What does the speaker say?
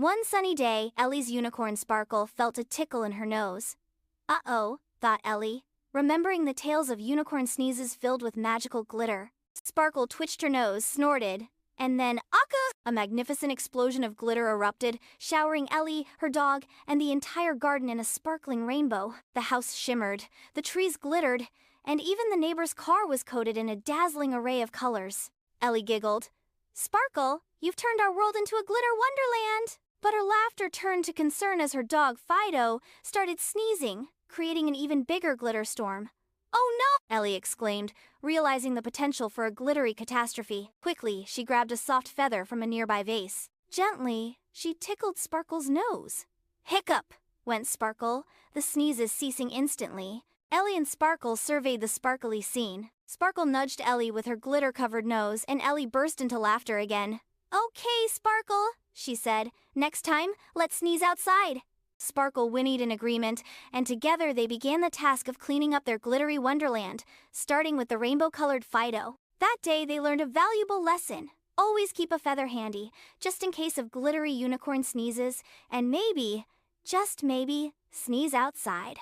One sunny day, Ellie's unicorn Sparkle felt a tickle in her nose. Uh-oh, thought Ellie, remembering the tales of unicorn sneezes filled with magical glitter. Sparkle twitched her nose, snorted, and then, aka! A magnificent explosion of glitter erupted, showering Ellie, her dog, and the entire garden in a sparkling rainbow. The house shimmered, the trees glittered, and even the neighbor's car was coated in a dazzling array of colors. Ellie giggled. Sparkle, you've turned our world into a glitter wonderland! But her laughter turned to concern as her dog, Fido, started sneezing, creating an even bigger glitter storm. Oh no! Ellie exclaimed, realizing the potential for a glittery catastrophe. Quickly, she grabbed a soft feather from a nearby vase. Gently, she tickled Sparkle's nose. Hiccup! Went Sparkle, the sneezes ceasing instantly. Ellie and Sparkle surveyed the sparkly scene. Sparkle nudged Ellie with her glitter-covered nose, and Ellie burst into laughter again. Okay, Sparkle, she said. Next time, let's sneeze outside. Sparkle whinnied in agreement, and together they began the task of cleaning up their glittery wonderland, starting with the rainbow-colored Fido. That day they learned a valuable lesson. Always keep a feather handy, just in case of glittery unicorn sneezes, and maybe, just maybe, sneeze outside.